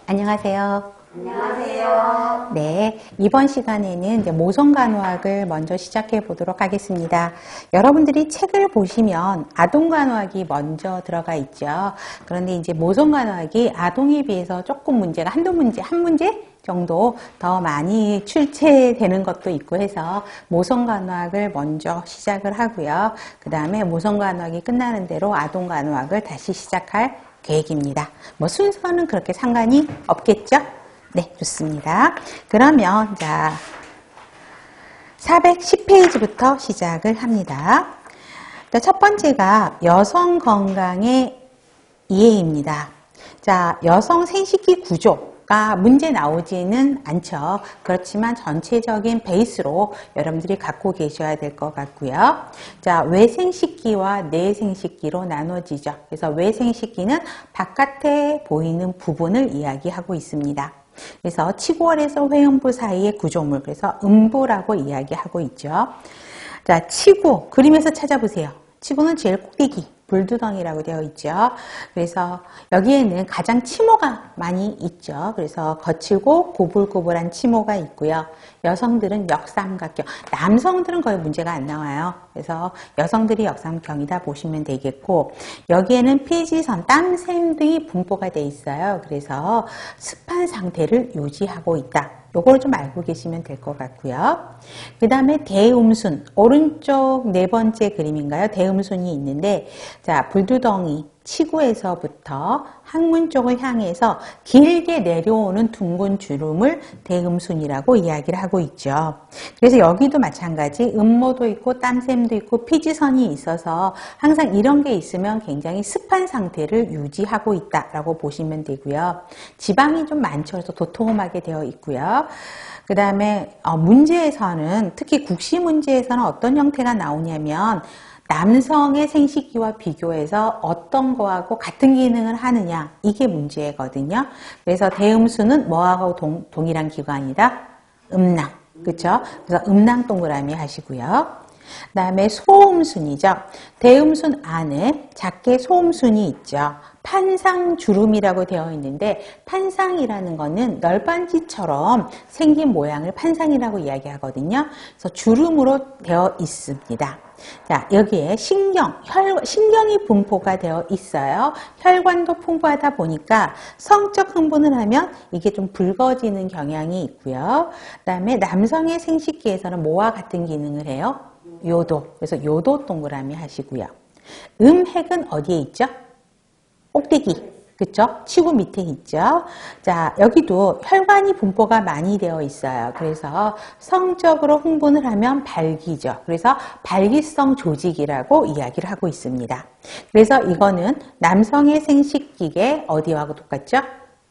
안녕하세요. 안녕하세요. 네, 이번 시간에는 이제 모성간호학을 먼저 시작해 보도록 하겠습니다. 여러분들이 책을 보시면 아동간호학이 먼저 들어가 있죠. 그런데 이제 모성간호학이 아동에 비해서 조금 문제가 한 문제 정도 더 많이 출제되는 것도 있고 해서 모성간호학을 먼저 시작을 하고요. 그 다음에 모성간호학이 끝나는 대로 아동간호학을 다시 시작할 계획입니다. 뭐 순서는 그렇게 상관이 없겠죠? 네, 좋습니다. 그러면 자 410페이지부터 시작을 합니다. 첫 번째가 여성 건강의 이해입니다. 자, 여성 생식기 구조가 문제 나오지는 않죠. 그렇지만 전체적인 베이스로 여러분들이 갖고 계셔야 될 것 같고요. 자, 외생식기와 내생식기로 나눠지죠. 그래서 외생식기는 바깥에 보이는 부분을 이야기하고 있습니다. 그래서 치골에서 회음부 사이의 구조물, 그래서 음부라고 이야기하고 있죠. 자, 치구, 그림에서 찾아보세요. 치구는 제일 꼭대기, 불두덩이라고 되어 있죠. 그래서 여기에는 가장 치모가 많이 있죠. 그래서 거칠고 고불고불한 치모가 있고요. 여성들은 역삼각형, 남성들은 거의 문제가 안 나와요. 그래서 여성들이 역삼각형이다 보시면 되겠고, 여기에는 피지선, 땀샘 등이 분포가 되어 있어요. 그래서 습한 상태를 유지하고 있다. 요걸 좀 알고 계시면 될 것 같고요. 그 다음에 대음순, 오른쪽 네 번째 그림인가요? 대음순이 있는데, 자, 불두덩이, 치구에서부터 항문 쪽을 향해서 길게 내려오는 둥근 주름을 대음순이라고 이야기를 하고 있죠. 그래서 여기도 마찬가지 음모도 있고 땀샘도 있고 피지선이 있어서 항상 이런 게 있으면 굉장히 습한 상태를 유지하고 있다라고 보시면 되고요. 지방이 좀 많죠. 그래서 도톰하게 되어 있고요. 그 다음에 문제에서는 특히 국시 문제에서는 어떤 형태가 나오냐면 남성의 생식기와 비교해서 어떤 거하고 같은 기능을 하느냐, 이게 문제거든요. 그래서 대음수는 뭐하고 동일한 기관이다? 음낭, 그렇죠? 그래서 음낭 동그라미 하시고요. 그 다음에 소음순이죠. 대음순 안에 작게 소음순이 있죠. 판상주름이라고 되어 있는데, 판상이라는 거는 널빤지처럼 생긴 모양을 판상이라고 이야기하거든요. 그래서 주름으로 되어 있습니다. 자, 여기에 신경이 분포가 되어 있어요. 혈관도 풍부하다 보니까 성적 흥분을 하면 이게 좀 붉어지는 경향이 있고요. 그 다음에 남성의 생식기에서는 뭐와 같은 기능을 해요? 요도. 그래서 요도 동그라미 하시고요. 음핵은 어디에 있죠? 꼭대기. 그쵸? 치구 밑에 있죠? 자, 여기도 혈관이 분포가 많이 되어 있어요. 그래서 성적으로 흥분을 하면 발기죠. 그래서 발기성 조직이라고 이야기를 하고 있습니다. 그래서 이거는 남성의 생식기계 어디하고 똑같죠?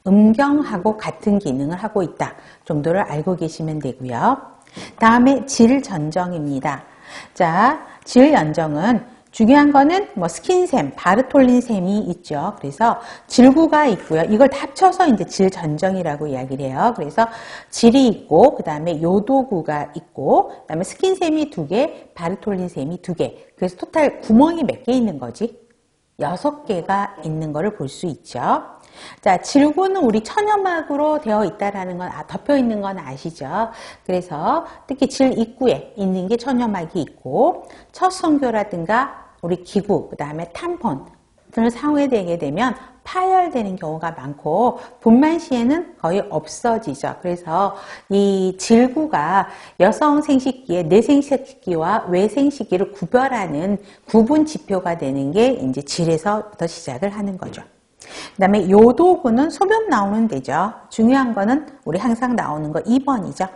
음경하고 같은 기능을 하고 있다 정도를 알고 계시면 되고요. 다음에 질전정입니다. 자, 질연정은 중요한 거는 뭐 스킨샘, 바르톨린샘이 있죠. 그래서 질구가 있고요. 이걸 다 합쳐서 이제 질전정이라고 이야기를 해요. 그래서 질이 있고, 그 다음에 요도구가 있고, 그 다음에 스킨샘이 2개, 바르톨린샘이 2개. 그래서 토탈 구멍이 몇 개 있는 거지? 6개가 있는 거를 볼 수 있죠. 자, 질구는 우리 천연막으로 되어 있다라는 건, 덮여 있는 건 아시죠? 그래서 특히 질 입구에 있는 게 천연막이 있고, 첫 성교라든가 우리 기구, 그 다음에 탐폰을 사용되게 되면 파열되는 경우가 많고, 분만 시에는 거의 없어지죠. 그래서 이 질구가 여성 생식기의 내생식기와 외생식기를 구별하는 구분 지표가 되는 게 이제 질에서부터 시작을 하는 거죠. 그 다음에 요도구는 소변 나오는 데죠. 중요한 거는 우리 항상 나오는 거 2번이죠.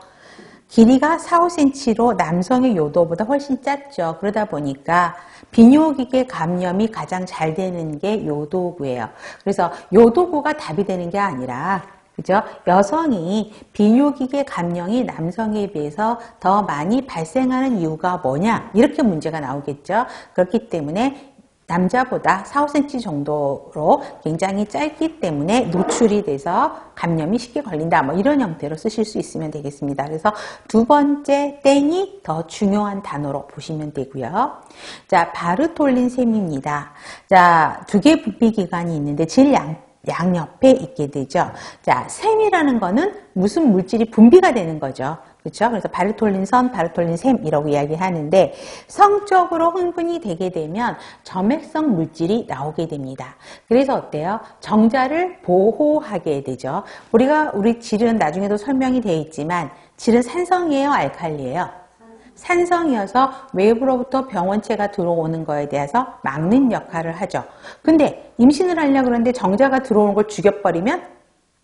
길이가 4, 5cm로 남성의 요도보다 훨씬 짧죠. 그러다 보니까 비뇨기계 감염이 가장 잘 되는 게 요도구예요. 그래서 요도구가 답이 되는 게 아니라, 그죠? 여성이 비뇨기계 감염이 남성에 비해서 더 많이 발생하는 이유가 뭐냐? 이렇게 문제가 나오겠죠. 그렇기 때문에 남자보다 4, 5cm 정도로 굉장히 짧기 때문에 노출이 돼서 감염이 쉽게 걸린다. 뭐 이런 형태로 쓰실 수 있으면 되겠습니다. 그래서 두 번째 땡이 더 중요한 단어로 보시면 되고요. 자, 바르톨린샘입니다. 자, 2개 부피기관이 있는데 질 양옆에 있게 되죠. 자, 샘이라는 거는 무슨 물질이 분비가 되는 거죠. 그렇죠? 그래서 바르톨린선, 바르톨린샘이라고 이야기하는데 성적으로 흥분이 되게 되면 점액성 물질이 나오게 됩니다. 그래서 어때요? 정자를 보호하게 되죠. 우리 질은 나중에도 설명이 되어 있지만 질은 산성이에요, 알칼리예요? 산성이어서 외부로부터 병원체가 들어오는 거에 대해서 막는 역할을 하죠. 근데 임신을 하려고 그러는데 정자가 들어오는 걸 죽여버리면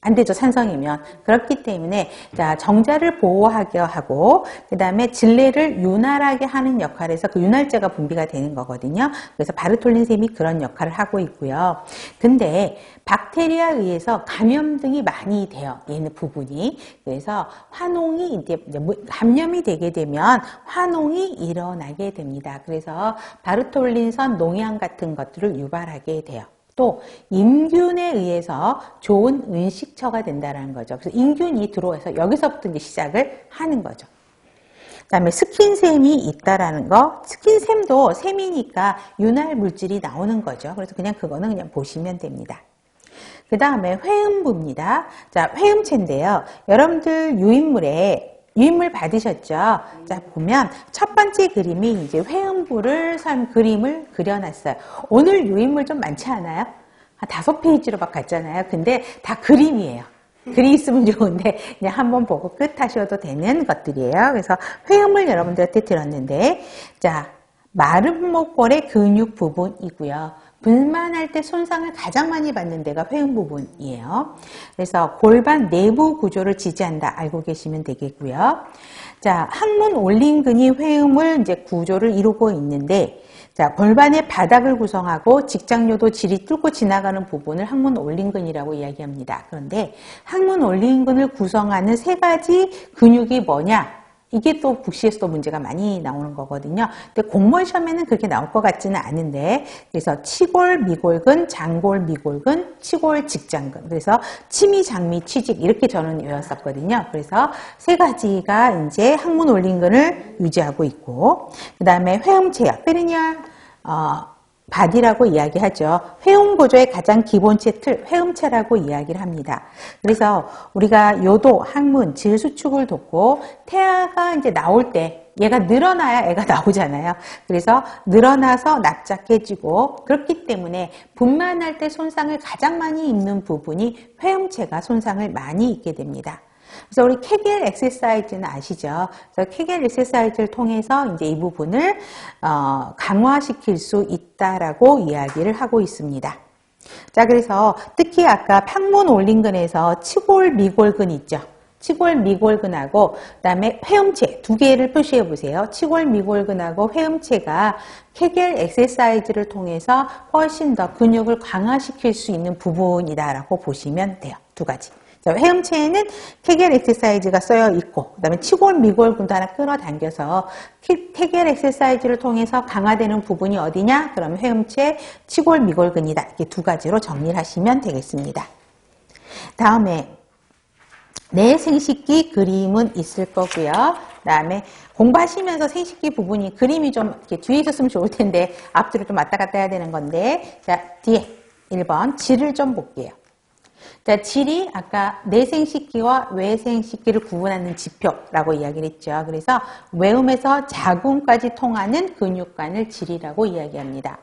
안 되죠. 산성이면. 그렇기 때문에 자, 정자를 보호하게 하고 그 다음에 질내를 윤활하게 하는 역할에서 그 윤활제가 분비가 되는 거거든요. 그래서 바르톨린샘이 그런 역할을 하고 있고요. 근데 박테리아에 의해서 감염 등이 많이 돼요. 얘는 부분이. 그래서 환홍이 이제 감염이 되게 되면 환홍이 일어나게 됩니다. 그래서 바르톨린선 농양 같은 것들을 유발하게 돼요. 또 임균에 의해서 좋은 은식처가 된다는 거죠. 그래서 임균이 들어와서 여기서부터 이제 시작을 하는 거죠. 그 다음에 스킨샘이 있다라는 거. 스킨샘도 샘이니까 윤활 물질이 나오는 거죠. 그래서 그냥 그거는 그냥 보시면 됩니다. 그 다음에 회음부입니다. 자, 회음체인데요. 여러분들 유인물 받으셨죠? 자, 보면 첫 번째 그림이 이제 회음부를 그림을 그려놨어요. 오늘 유인물 좀 많지 않아요? 한 5페이지로 막 갔잖아요. 근데 다 그림이에요. 글이 있으면 좋은데 그냥 한번 보고 끝 하셔도 되는 것들이에요. 그래서 회음을 여러분들한테 들었는데, 자, 마른 목골의 근육 부분이고요. 분만할 때 손상을 가장 많이 받는 데가 회음 부분이에요. 그래서 골반 내부 구조를 지지한다 알고 계시면 되겠고요. 자, 항문 올림근이 회음을 이제 구조를 이루고 있는데, 자, 골반의 바닥을 구성하고 직장요도 질이 뚫고 지나가는 부분을 항문 올림근이라고 이야기합니다. 그런데 항문 올림근을 구성하는 3가지 근육이 뭐냐? 이게 또 국시에서도 문제가 많이 나오는 거거든요. 근데 공무원 시험에는 그렇게 나올 것 같지는 않은데, 그래서 치골, 미골근, 장골, 미골근, 치골, 직장근. 그래서 치미, 장미, 치직 이렇게 저는 외웠었거든요. 그래서 3가지가 이제 항문 올림근을 유지하고 있고, 그 다음에 회음체요. 페리니얼 바디라고 이야기하죠. 회음 구조의 가장 기본체 틀, 회음체라고 이야기를 합니다. 그래서 우리가 요도, 항문, 질 수축을 돕고 태아가 이제 나올 때 얘가 늘어나야 애가 나오잖아요. 그래서 늘어나서 납작해지고 그렇기 때문에 분만할 때 손상을 가장 많이 입는 부분이 회음체가 손상을 많이 입게 됩니다. 그래서 우리 케겔 엑서사이즈는 아시죠? 그래서 케겔 엑서사이즈를 통해서 이제 이 부분을 강화시킬 수 있다라고 이야기를 하고 있습니다. 자, 그래서 특히 아까 항문 올림근에서 치골 미골근 있죠? 치골 미골근하고 그다음에 회음체 2개를 표시해 보세요. 치골 미골근하고 회음체가 케겔 엑서사이즈를 통해서 훨씬 더 근육을 강화시킬 수 있는 부분이다라고 보시면 돼요. 2가지. 회음체에는 케겔 엑서사이즈가 쓰여 있고, 그 다음에 치골 미골근도 하나 끌어당겨서 케겔 엑서사이즈를 통해서 강화되는 부분이 어디냐? 그러면 회음체, 치골 미골근이다. 이렇게 2가지로 정리를 하시면 되겠습니다. 다음에 내 생식기 그림은 있을 거고요. 그 다음에 공부하시면서 생식기 부분이 그림이 좀 이렇게 뒤에 있었으면 좋을 텐데 앞뒤로 좀 왔다 갔다 해야 되는 건데, 자, 뒤에 1번 질을 좀 볼게요. 자, 질이 아까 내생식기와 외생식기를 구분하는 지표라고 이야기를 했죠. 그래서 외음에서 자궁까지 통하는 근육관을 질이라고 이야기합니다.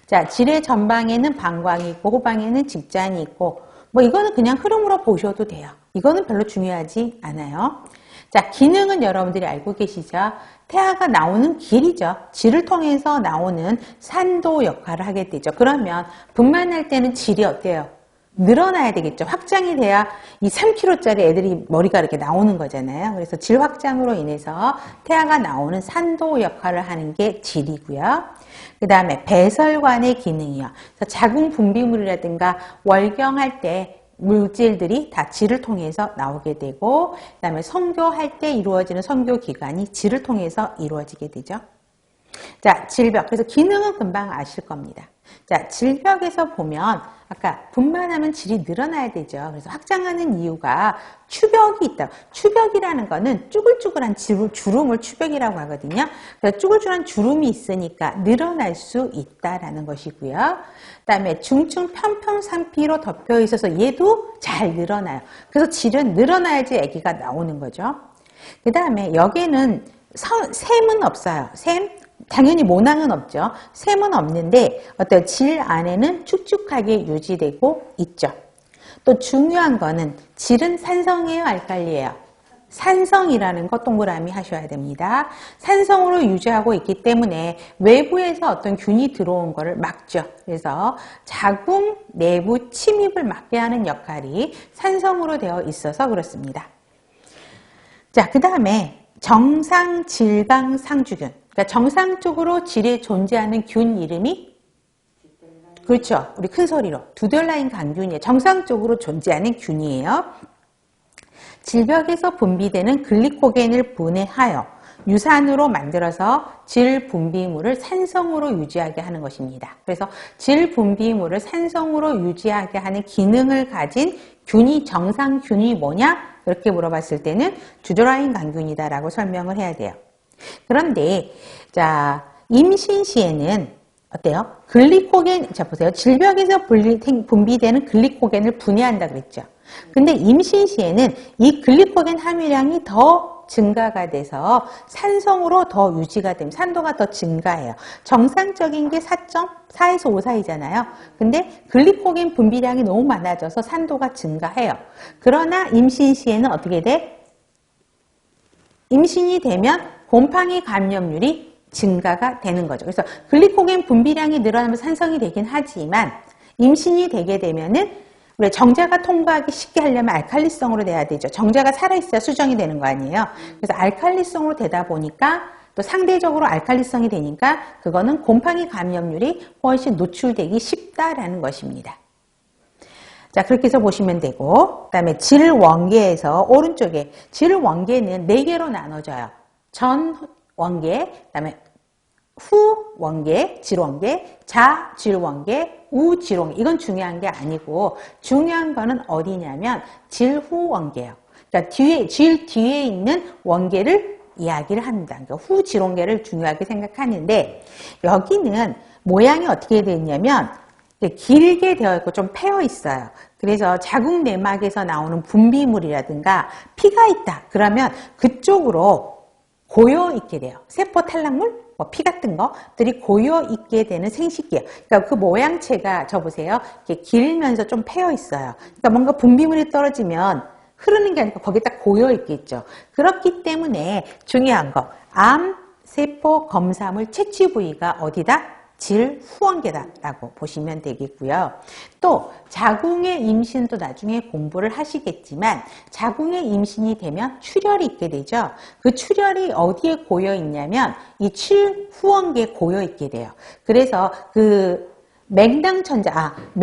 자, 질의 전방에는 방광이 있고 호방에는 직장이 있고, 뭐 이거는 그냥 흐름으로 보셔도 돼요. 이거는 별로 중요하지 않아요. 자, 기능은 여러분들이 알고 계시죠? 태아가 나오는 길이죠. 질을 통해서 나오는 산도 역할을 하게 되죠. 그러면 분만할 때는 질이 어때요? 늘어나야 되겠죠. 확장이 돼야 이 3kg짜리 애들이 머리가 이렇게 나오는 거잖아요. 그래서 질 확장으로 인해서 태아가 나오는 산도 역할을 하는 게 질이고요. 그 다음에 배설관의 기능이요. 그래서 자궁 분비물이라든가 월경할 때 물질들이 다 질을 통해서 나오게 되고, 그 다음에 성교할 때 이루어지는 성교기관이 질을 통해서 이루어지게 되죠. 자, 질벽. 그래서 기능은 금방 아실 겁니다. 자, 질벽에서 보면 아까 분만하면 질이 늘어나야 되죠. 그래서 확장하는 이유가 추벽이 있다. 추벽이라는 거는 쭈글쭈글한 주름을 추벽이라고 하거든요. 그래서 쭈글쭈글한 주름이 있으니까 늘어날 수 있다라는 것이고요. 그다음에 중층 편평산피로 덮여 있어서 얘도 잘 늘어나요. 그래서 질은 늘어나야지 아기가 나오는 거죠. 그다음에 여기는 샘은 없어요. 샘 당연히 모낭은 없죠. 샘은 없는데 어떤 질 안에는 축축하게 유지되고 있죠. 또 중요한 거는 질은 산성이에요, 알칼리예요? 산성이라는 거 동그라미 하셔야 됩니다. 산성으로 유지하고 있기 때문에 외부에서 어떤 균이 들어온 거를 막죠. 그래서 자궁 내부 침입을 막게 하는 역할이 산성으로 되어 있어서 그렇습니다. 자, 그 다음에 정상 질강 상주균. 그러니까 정상적으로 질에 존재하는 균 이름이 그렇죠. 우리 큰 소리로 두덜라인 강균이에요. 정상적으로 존재하는 균이에요. 질벽에서 분비되는 글리코겐을 분해하여 유산으로 만들어서 질 분비물을 산성으로 유지하게 하는 것입니다. 그래서 질 분비물을 산성으로 유지하게 하는 기능을 가진 균이 정상균이 뭐냐? 이렇게 물어봤을 때는 두덜라인 강균이다라고 설명을 해야 돼요. 그런데 자 임신 시에는 어때요? 글리코겐, 자 보세요. 질벽에서 분비되는 글리코겐을 분해한다 그랬죠. 근데 임신 시에는 이 글리코겐 함유량이 더 증가가 돼서 산성으로 더 유지가 되면 산도가 더 증가해요. 정상적인 게 4.4에서 5 사이잖아요. 근데 글리코겐 분비량이 너무 많아져서 산도가 증가해요. 그러나 임신 시에는 어떻게 돼? 임신이 되면 곰팡이 감염률이 증가가 되는 거죠. 그래서 글리코겐 분비량이 늘어나면 산성이 되긴 하지만 임신이 되게 되면은 우리 정자가 통과하기 쉽게 하려면 알칼리성으로 돼야 되죠. 정자가 살아있어야 수정이 되는 거 아니에요. 그래서 알칼리성으로 되다 보니까 또 상대적으로 알칼리성이 되니까 그거는 곰팡이 감염률이 훨씬 노출되기 쉽다라는 것입니다. 자, 그렇게 해서 보시면 되고, 그 다음에 질원계에서 오른쪽에 질원계는 4개로 나눠져요. 전원계, 그 다음에 후원계, 질원계, 자질원계, 우질원계. 이건 중요한 게 아니고 중요한 거는 어디냐면 질후원계예요. 그러니까 질 뒤에 있는 원계를 이야기를 합니다. 그러니까 후질원계를 중요하게 생각하는데 여기는 모양이 어떻게 되어 있냐면 길게 되어 있고 좀 패여 있어요. 그래서 자궁 내막에서 나오는 분비물이라든가 피가 있다. 그러면 그쪽으로 고여 있게 돼요. 세포 탈락물, 피 같은 것들이 고여 있게 되는 생식기예요. 그러니까 그 모양체가 저 보세요. 이렇게 길면서 좀 패여 있어요. 그러니까 뭔가 분비물이 떨어지면 흐르는 게 아니라 거기에 딱 고여 있겠죠. 그렇기 때문에 중요한 거, 암 세포 검사물 채취 부위가 어디다? 질후원계다라고 보시면 되겠고요. 또 자궁의 임신도 나중에 공부를 하시겠지만 자궁의 임신이 되면 출혈이 있게 되죠. 그 출혈이 어디에 고여 있냐면 이 질후원계에 고여 있게 돼요. 그래서 그 맥낭이라는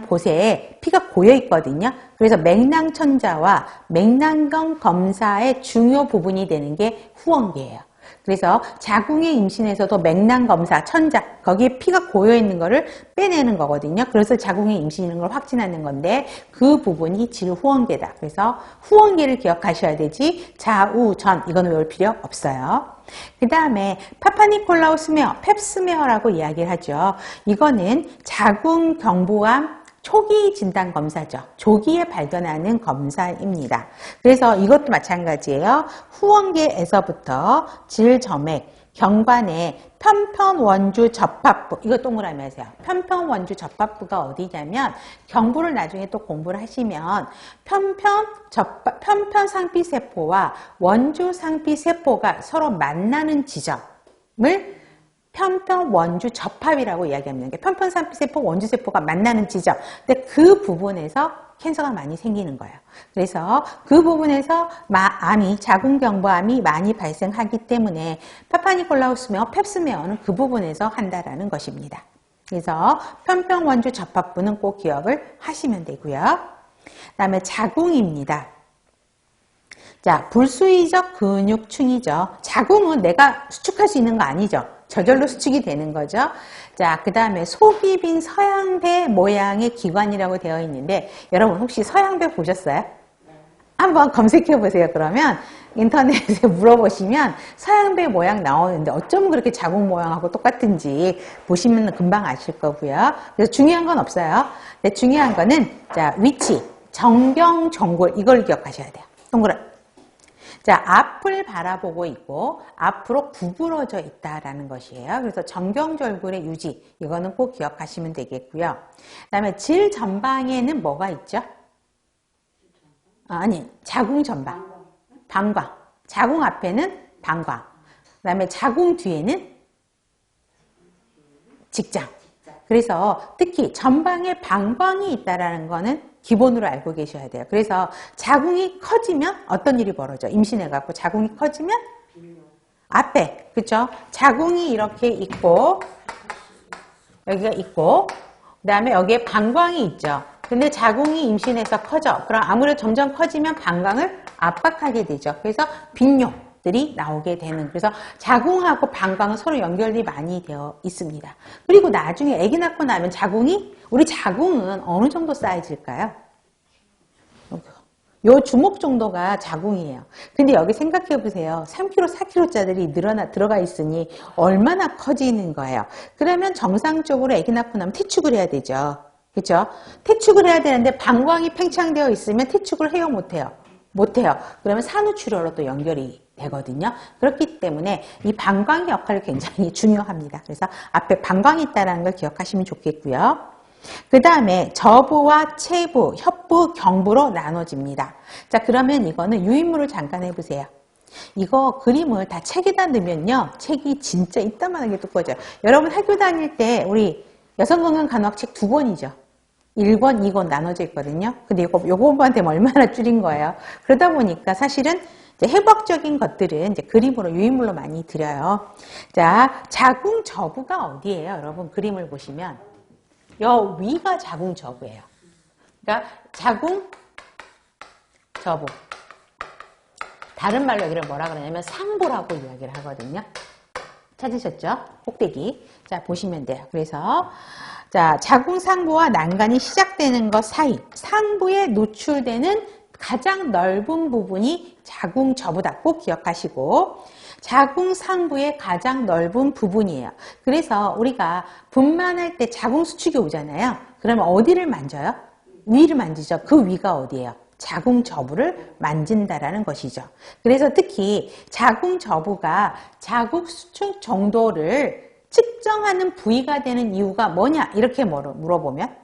곳에 피가 고여 있거든요. 그래서 맥낭천자와 맥낭경 검사의 중요 부분이 되는 게 후원계예요. 그래서 자궁의 임신에서도 맥낭검사, 천자, 거기에 피가 고여있는 거를 빼내는 거거든요. 그래서 자궁의 임신인 걸 확진하는 건데 그 부분이 질후원계다. 그래서 후원계를 기억하셔야 되지 좌우, 전 이거는 외울 필요 없어요. 그 다음에 파파니콜라우 스메어, 펩스메어라고 이야기를 하죠. 이거는 자궁 경부암 초기 진단 검사죠. 조기에 발견하는 검사입니다. 그래서 이것도 마찬가지예요. 후원계에서부터 질점액, 경관의 편편원주 접합부, 이거 동그라미 하세요. 편편원주 접합부가 어디냐면 경부를 나중에 또 공부를 하시면 편편상피세포와 원주상피세포가 서로 만나는 지점을 편편원주 접합이라고 이야기합니다. 편편상피세포, 원주세포가 만나는 지점. 근데 그 부분에서 캔서가 많이 생기는 거예요. 그래서 그 부분에서 자궁경부암이 많이 발생하기 때문에 파파니콜라우스메어, 펩스메어는 그 부분에서 한다라는 것입니다. 그래서 편편원주 접합부는 꼭 기억을 하시면 되고요. 그 다음에 자궁입니다. 자, 불수의적 근육층이죠. 자궁은 내가 수축할 수 있는 거 아니죠. 저절로 수축이 되는 거죠. 자, 그 다음에 속이 빈 서양배 모양의 기관이라고 되어 있는데 여러분 혹시 서양배 보셨어요? 한번 검색해 보세요. 그러면 인터넷에 물어보시면 서양배 모양 나오는데 어쩜 그렇게 자궁 모양하고 똑같은지 보시면 금방 아실 거고요. 그래서 중요한 건 없어요. 근데 중요한 거는 자, 위치, 정경, 정골 이걸 기억하셔야 돼요. 동그란. 자, 앞을 바라보고 있고 앞으로 구부러져 있다라는 것이에요. 그래서 정경절골의 유지 이거는 꼭 기억하시면 되겠고요. 그다음에 질 전방에는 뭐가 있죠? 아니, 자궁 전방, 방광. 자궁 앞에는 방광. 그다음에 자궁 뒤에는 직장. 그래서 특히 전방에 방광이 있다라는 거는 기본으로 알고 계셔야 돼요. 그래서 자궁이 커지면 어떤 일이 벌어져? 임신해갖고 자궁이 커지면 앞에, 그쵸? 자궁이 이렇게 있고 여기가 있고 그 다음에 여기에 방광이 있죠. 근데 자궁이 임신해서 커져. 그럼 아무래도 점점 커지면 방광을 압박하게 되죠. 그래서 빈뇨들이 나오게 되는. 그래서 자궁하고 방광은 서로 연결이 많이 되어 있습니다. 그리고 나중에 아기 낳고 나면 우리 자궁은 어느 정도 사이즈일까요? 요 주먹 정도가 자궁이에요. 근데 여기 생각해 보세요. 3kg, 4kg짜리들이 들어가 있으니 얼마나 커지는 거예요. 그러면 정상적으로 아기 낳고 나면 퇴축을 해야 되죠. 그렇죠? 퇴축을 해야 되는데 방광이 팽창되어 있으면 퇴축을 해요, 못해요? 못해요. 그러면 산후출혈로 또 연결이 되거든요. 그렇기 때문에 이 방광의 역할이 굉장히 중요합니다. 그래서 앞에 방광이 있다는 걸 기억하시면 좋겠고요. 그 다음에 저부와 체부, 협부, 경부로 나눠집니다. 자, 그러면 이거는 유인물을 잠깐 해보세요. 이거 그림을 다 책에다 넣으면요. 책이 진짜 이따만하게 두꺼워져요. 여러분 학교 다닐 때 우리 여성건강간호학 책 2권이죠. 1권, 2권 나눠져 있거든요. 근데 요거한테 얼마나 줄인 거예요. 그러다 보니까 사실은 이제 해부학적인 것들은 이제 그림으로, 유인물로 많이 드려요. 자, 자궁 저부가 어디예요? 여러분 그림을 보시면. 요 위가 자궁 저부예요. 그러니까 자궁 저부. 다른 말로 여기를 뭐라 그러냐면 상부라고 이야기를 하거든요. 찾으셨죠? 꼭대기. 자, 보시면 돼요. 그래서 자, 자궁 상부와 난간이 시작되는 것 사이, 상부에 노출되는 가장 넓은 부분이 자궁 저부다. 꼭 기억하시고 자궁 상부의 가장 넓은 부분이에요. 그래서 우리가 분만할 때 자궁 수축이 오잖아요. 그러면 어디를 만져요? 위를 만지죠. 그 위가 어디예요? 자궁 저부를 만진다라는 것이죠. 그래서 특히 자궁 저부가 자궁 수축 정도를 측정하는 부위가 되는 이유가 뭐냐? 이렇게 물어보면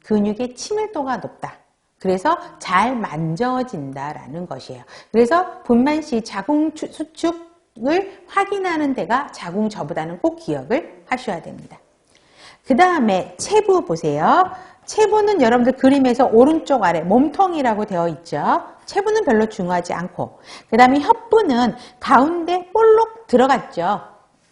근육의 친밀도가 높다. 그래서 잘 만져진다라는 것이에요. 그래서 분만 시 자궁 수축을 확인하는 데가 자궁 저부다는 꼭 기억을 하셔야 됩니다. 그 다음에 체부 보세요. 체부는 여러분들 그림에서 오른쪽 아래 몸통이라고 되어 있죠. 체부는 별로 중요하지 않고 그 다음에 협부는 가운데 볼록 들어갔죠.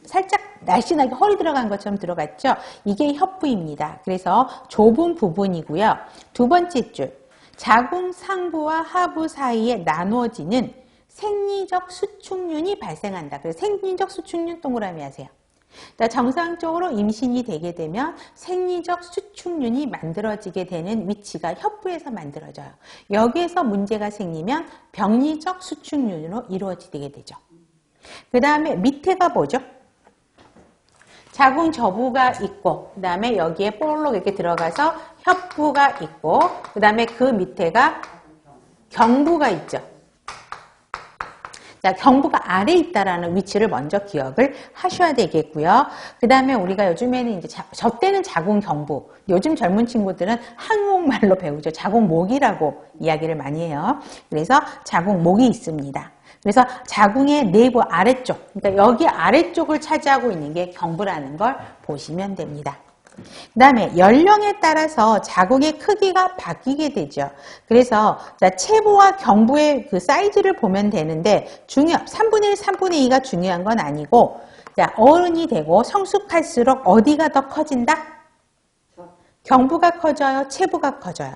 살짝 날씬하게 허리 들어간 것처럼 들어갔죠. 이게 협부입니다. 그래서 좁은 부분이고요. 두 번째 줄 자궁 상부와 하부 사이에 나누어지는 생리적 수축륜이 발생한다. 그래서 생리적 수축륜 동그라미 하세요. 정상적으로 임신이 되게 되면 생리적 수축륜이 만들어지게 되는 위치가 협부에서 만들어져요. 여기에서 문제가 생기면 병리적 수축륜으로 이루어지게 되죠. 그 다음에 밑에가 뭐죠? 자궁 저부가 있고 그 다음에 여기에 볼록 이렇게 들어가서 협부가 있고 그 다음에 그 밑에가 경부가 있죠. 자, 경부가 아래에 있다라는 위치를 먼저 기억을 하셔야 되겠고요. 그 다음에 우리가 요즘에는 이제 저 때는 자궁 경부, 요즘 젊은 친구들은 한국말로 배우죠. 자궁목이라고 이야기를 많이 해요. 그래서 자궁목이 있습니다. 그래서 자궁의 내부 아래쪽, 그러니까 여기 아래쪽을 차지하고 있는 게 경부라는 걸 보시면 됩니다. 그 다음에 연령에 따라서 자궁의 크기가 바뀌게 되죠. 그래서 자, 체부와 경부의 그 사이즈를 보면 되는데 3분의 1, 3분의 2가 중요한 건 아니고 자, 어른이 되고 성숙할수록 어디가 더 커진다? 경부가 커져요? 체부가 커져요?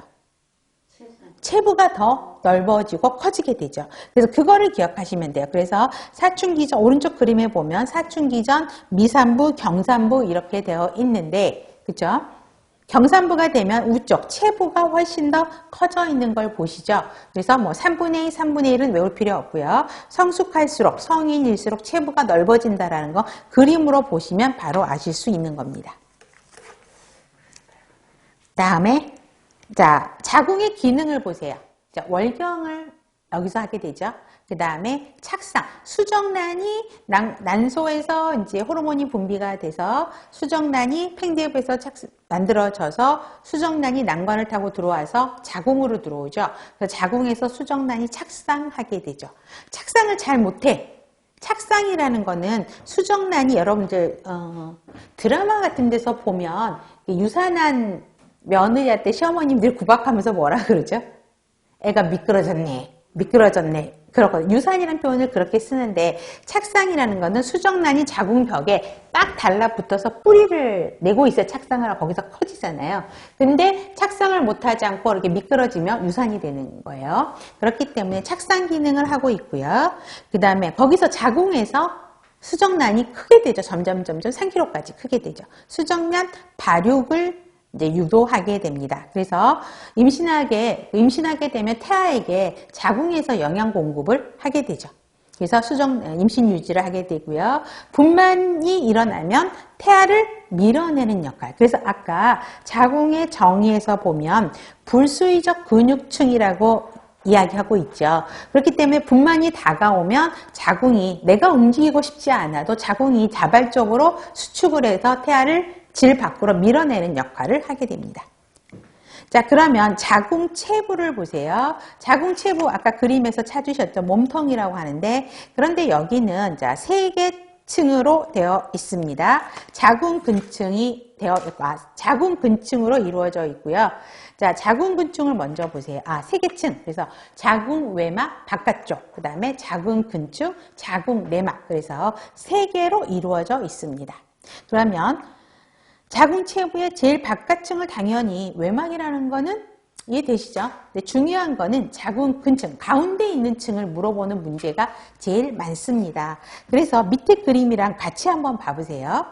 체부가 더 넓어지고 커지게 되죠. 그래서 그거를 기억하시면 돼요. 그래서 사춘기 전, 오른쪽 그림에 보면 사춘기 전, 미산부, 경산부 이렇게 되어 있는데, 그죠? 경산부가 되면 우쪽 체부가 훨씬 더 커져 있는 걸 보시죠. 그래서 뭐 3분의 2, 3분의 1은 외울 필요 없고요. 성숙할수록, 성인일수록 체부가 넓어진다라는 거 그림으로 보시면 바로 아실 수 있는 겁니다. 다음에 자, 자궁의 기능을 보세요. 자, 월경을 여기서 하게 되죠. 그 다음에 착상, 수정란이 난소에서 이제 호르몬이 분비가 돼서 수정란이 팽대부에서 만들어져서 수정란이 난관을 타고 들어와서 자궁으로 들어오죠. 그래서 자궁에서 수정란이 착상하게 되죠. 착상을 잘 못해. 착상이라는 거는 수정란이 여러분들 드라마 같은 데서 보면 유산한 며느리한테 시어머님들이 구박하면서 뭐라 그러죠? 애가 미끄러졌네. 그렇거든요. 유산이라는 표현을 그렇게 쓰는데 착상이라는 거는 수정란이 자궁벽에 딱 달라붙어서 뿌리를 내고 있어야 착상을 하고 거기서 커지잖아요. 근데 착상을 못하지 않고 이렇게 미끄러지면 유산이 되는 거예요. 그렇기 때문에 착상 기능을 하고 있고요. 그 다음에 거기서 자궁에서 수정란이 크게 되죠. 점점 3kg까지 크게 되죠. 수정란 발육을 이제 유도하게 됩니다. 그래서 임신하게 되면 태아에게 자궁에서 영양 공급을 하게 되죠. 그래서 임신 유지를 하게 되고요. 분만이 일어나면 태아를 밀어내는 역할. 그래서 아까 자궁의 정의에서 보면 불수의적 근육층이라고 이야기하고 있죠. 그렇기 때문에 분만이 다가오면 자궁이 내가 움직이고 싶지 않아도 자궁이 자발적으로 수축을 해서 태아를 질 밖으로 밀어내는 역할을 하게 됩니다. 자, 그러면 자궁체부를 보세요. 자궁체부 아까 그림에서 찾으셨죠? 몸통이라고 하는데 그런데 여기는 자, 3개층으로 되어 있습니다. 자궁근층으로 이루어져 있고요. 자, 자궁근층을 먼저 보세요. 3개층. 그래서 자궁외막 바깥쪽, 그 다음에 자궁근층, 자궁내막. 그래서 3개로 이루어져 있습니다. 그러면 자궁체부의 제일 바깥층을 당연히 외막이라는 거는 이해되시죠? 근데 중요한 거는 자궁근층, 가운데 있는 층을 물어보는 문제가 제일 많습니다. 그래서 밑에 그림이랑 같이 한번 봐보세요.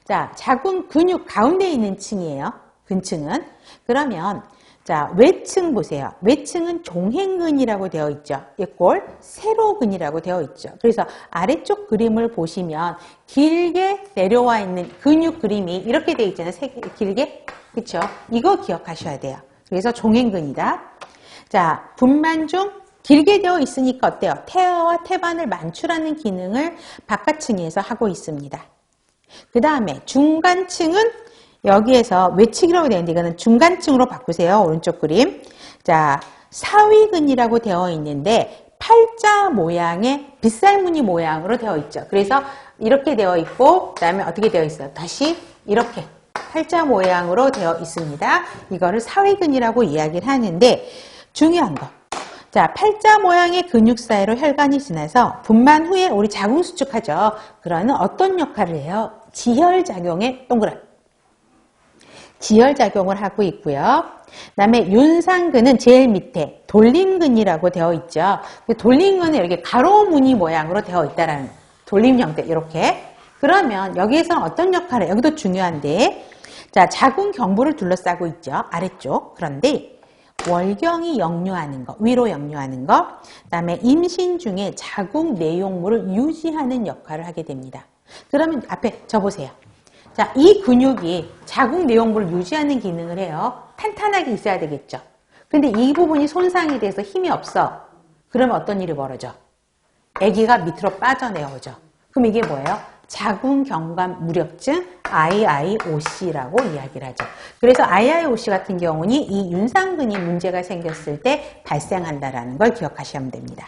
자, 자궁 근육 가운데 있는 층이에요. 근층은. 그러면 자, 외층 보세요. 외층은 종행근이라고 되어 있죠. 이꼴 세로근이라고 되어 있죠. 그래서 아래쪽 그림을 보시면 길게 내려와 있는 근육 그림이 이렇게 되어 있잖아요. 길게. 그렇죠? 이거 기억하셔야 돼요. 그래서 종행근이다. 자, 분만 중 길게 되어 있으니까 어때요? 태아와 태반을 만출하는 기능을 바깥층에서 하고 있습니다. 그 다음에 중간층은 여기에서 외측이라고 되어 있는데 이거는 중간층으로 바꾸세요. 오른쪽 그림. 자, 사위근이라고 되어 있는데 팔자 모양의 빗살무늬 모양으로 되어 있죠. 그래서 이렇게 되어 있고 그다음에 어떻게 되어 있어요? 다시 이렇게 팔자 모양으로 되어 있습니다. 이거를 사위근이라고 이야기를 하는데 중요한 거. 자, 팔자 모양의 근육 사이로 혈관이 지나서 분만 후에 우리 자궁 수축하죠. 그러는 어떤 역할을 해요? 지혈작용의 동그라미. 지혈작용을 하고 있고요. 그 다음에 윤상근은 제일 밑에 돌림근이라고 되어 있죠. 돌림근은 이렇게 가로무늬 모양으로 되어 있다라는 돌림 형태 이렇게. 그러면 여기에서는 어떤 역할을 해요? 여기도 중요한데 자, 자궁 경부를 둘러싸고 있죠. 아래쪽. 그런데 월경이 역류하는 거, 위로 역류하는 거, 그 다음에 임신 중에 자궁 내용물을 유지하는 역할을 하게 됩니다. 그러면 앞에 저 보세요. 자, 이 근육이 자궁 내용물을 유지하는 기능을 해요. 탄탄하게 있어야 되겠죠. 근데 이 부분이 손상이 돼서 힘이 없어. 그러면 어떤 일이 벌어져? 아기가 밑으로 빠져내어오죠. 그럼 이게 뭐예요? 자궁경관 무력증 IIOC라고 이야기를 하죠. 그래서 IIOC 같은 경우는 이 윤상근이 문제가 생겼을 때 발생한다는 걸 기억하시면 됩니다.